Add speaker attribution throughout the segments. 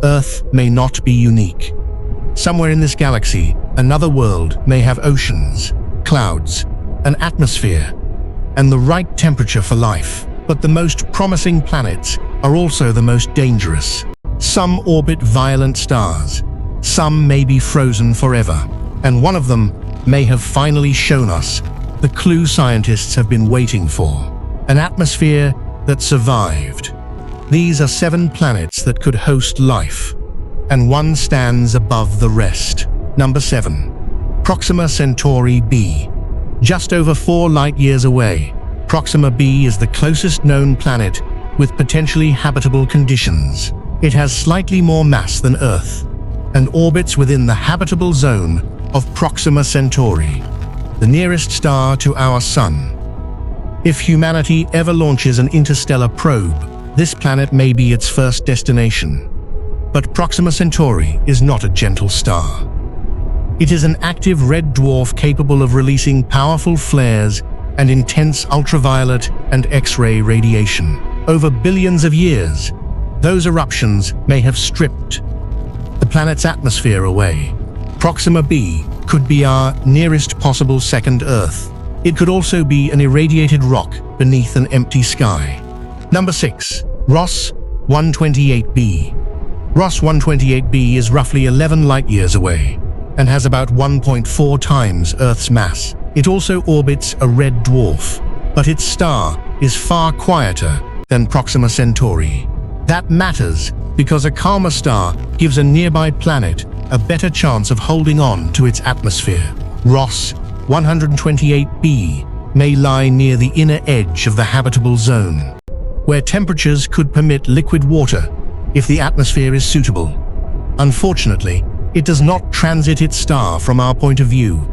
Speaker 1: Earth may not be unique. Somewhere in this galaxy, another world may have oceans, clouds, an atmosphere, and the right temperature for life. But the most promising planets are also the most dangerous. Some orbit violent stars, some may be frozen forever, and one of them may have finally shown us the clue scientists have been waiting for: an atmosphere that survived. These are 7 planets that could host life, and one stands above the rest. Number 7. Proxima Centauri b. Just over 4 light-years away, Proxima b is the closest known planet with potentially habitable conditions. It has slightly more mass than Earth and orbits within the habitable zone of Proxima Centauri, the nearest star to our Sun. If humanity ever launches an interstellar probe, this planet may be its first destination. But Proxima Centauri is not a gentle star. It is an active red dwarf capable of releasing powerful flares and intense ultraviolet and X-ray radiation. Over billions of years, those eruptions may have stripped the planet's atmosphere away. Proxima b could be our nearest possible second Earth. It could also be an irradiated rock beneath an empty sky. Number 6. Ross 128b. Ross 128b is roughly 11 light-years away and has about 1.4 times Earth's mass. It also orbits a red dwarf, but its star is far quieter than Proxima Centauri. That matters because a calmer star gives a nearby planet a better chance of holding on to its atmosphere. Ross 128b may lie near the inner edge of the habitable zone, where temperatures could permit liquid water if the atmosphere is suitable. Unfortunately, it does not transit its star from our point of view.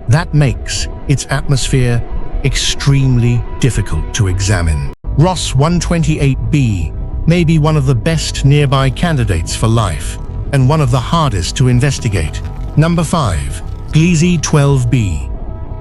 Speaker 1: That makes its atmosphere extremely difficult to examine. Ross 128b may be one of the best nearby candidates for life, and one of the hardest to investigate. Number 5. Gliese 12b.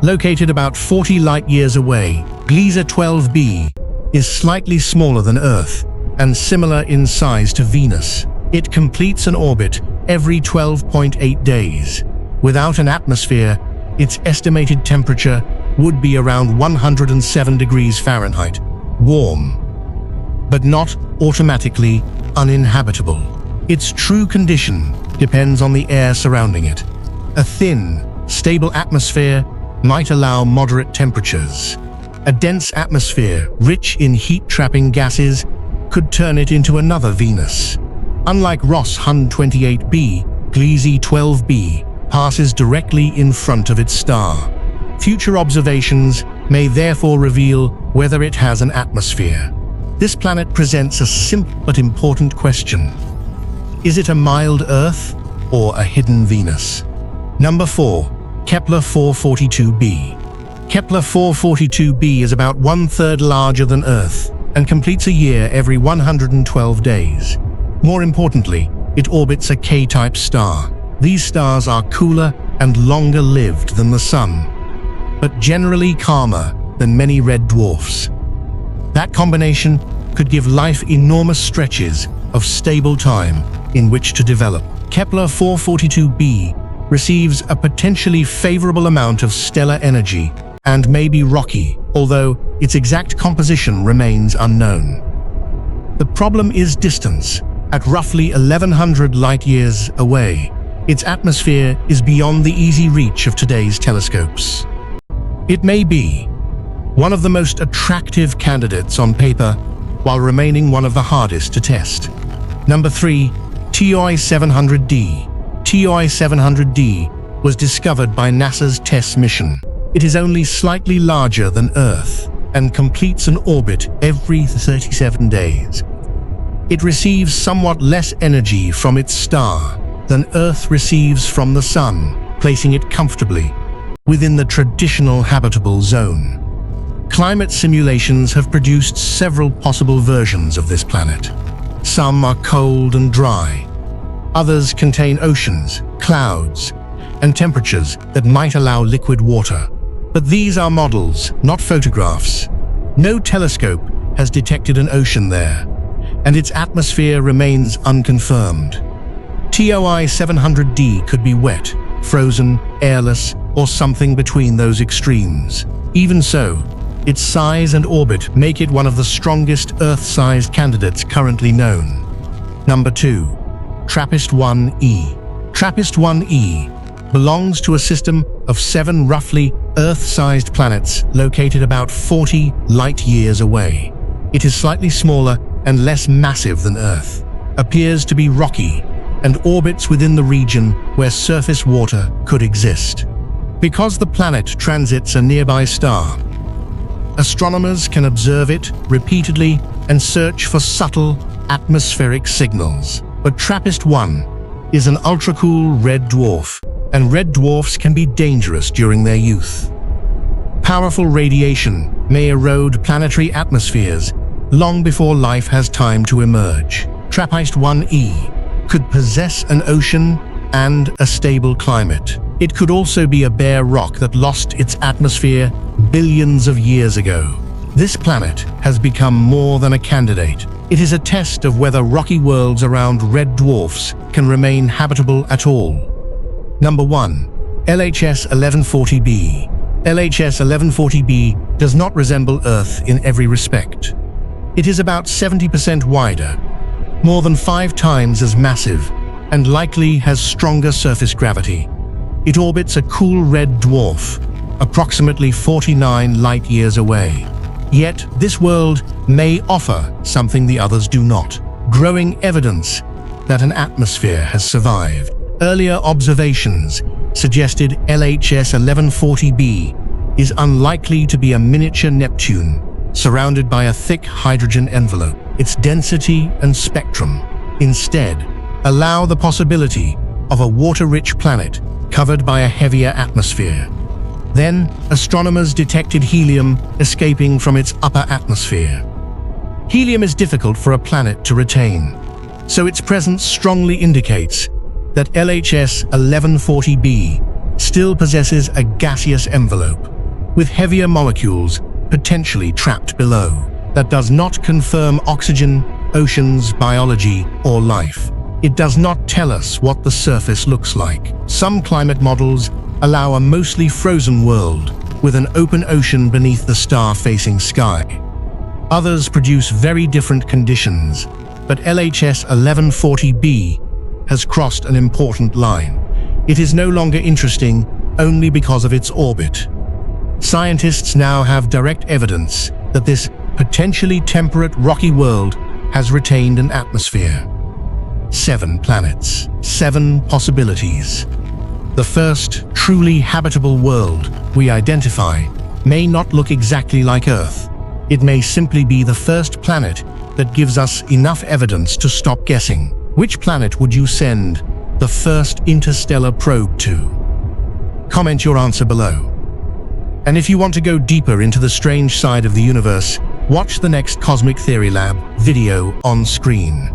Speaker 1: Located about 40 light-years away, Gliese 12b is slightly smaller than Earth and similar in size to Venus. It completes an orbit every 12.8 days. Without an atmosphere, its estimated temperature would be around 107 degrees Fahrenheit, warm, but not automatically uninhabitable. Its true condition depends on the air surrounding it. A thin, stable atmosphere might allow moderate temperatures. A dense atmosphere, rich in heat-trapping gases, could turn it into another Venus. Unlike Ross 128b, Gliese 12b passes directly in front of its star. Future observations may therefore reveal whether it has an atmosphere. This planet presents a simple but important question. Is it a mild Earth or a hidden Venus? Number 4. Kepler 442b. Kepler 442b is about 1/3 larger than Earth and completes a year every 112 days. More importantly, it orbits a K-type star. These stars are cooler and longer-lived than the Sun, but generally calmer than many red dwarfs. That combination could give life enormous stretches of stable time in which to develop. Kepler 442b receives a potentially favorable amount of stellar energy and may be rocky, although its exact composition remains unknown. The problem is distance. At roughly 1,100 light-years away, its atmosphere is beyond the easy reach of today's telescopes. It may be one of the most attractive candidates on paper, while remaining one of the hardest to test. Number 3. TOI 700D. TOI 700D was discovered by NASA's TESS mission. It is only slightly larger than Earth and completes an orbit every 37 days. It receives somewhat less energy from its star than Earth receives from the Sun, placing it comfortably within the traditional habitable zone. Climate simulations have produced several possible versions of this planet. Some are cold and dry. Others contain oceans, clouds, and temperatures that might allow liquid water. But these are models, not photographs. No telescope has detected an ocean there, and its atmosphere remains unconfirmed. TOI 700D could be wet, frozen, airless, or something between those extremes. Even so, its size and orbit make it one of the strongest Earth-sized candidates currently known. Number 2. TRAPPIST-1e. TRAPPIST-1e belongs to a system of 7 roughly Earth-sized planets located about 40 light-years away. It is slightly smaller and less massive than Earth, appears to be rocky, and orbits within the region where surface water could exist. Because the planet transits a nearby star, astronomers can observe it repeatedly and search for subtle atmospheric signals. But TRAPPIST-1 is an ultra-cool red dwarf, and red dwarfs can be dangerous during their youth. Powerful radiation may erode planetary atmospheres long before life has time to emerge. TRAPPIST-1e could possess an ocean and a stable climate. It could also be a bare rock that lost its atmosphere billions of years ago. This planet has become more than a candidate. It is a test of whether rocky worlds around red dwarfs can remain habitable at all. Number 1. LHS 1140b. LHS 1140b does not resemble Earth in every respect. It is about 70% wider, more than 5 times as massive, and likely has stronger surface gravity. It orbits a cool red dwarf, approximately 49 light-years away. Yet, this world may offer something the others do not: growing evidence that an atmosphere has survived. Earlier observations suggested LHS 1140b is unlikely to be a miniature Neptune, surrounded by a thick hydrogen envelope. Its density and spectrum instead allow the possibility of a water-rich planet covered by a heavier atmosphere. Then, astronomers detected helium escaping from its upper atmosphere. Helium is difficult for a planet to retain, so its presence strongly indicates that LHS 1140b still possesses a gaseous envelope, with heavier molecules potentially trapped below. That does not confirm oxygen, oceans, biology, or life. It does not tell us what the surface looks like. Some climate models allow a mostly frozen world with an open ocean beneath the star-facing sky. Others produce very different conditions, but LHS 1140b has crossed an important line. It is no longer interesting only because of its orbit. Scientists now have direct evidence that this potentially temperate rocky world has retained an atmosphere. 7 planets, 7 possibilities. The first truly habitable world we identify may not look exactly like Earth. It may simply be the first planet that gives us enough evidence to stop guessing. Which planet would you send the first interstellar probe to? Comment your answer below. And if you want to go deeper into the strange side of the universe, watch the next Cosmic Theory Lab video on screen.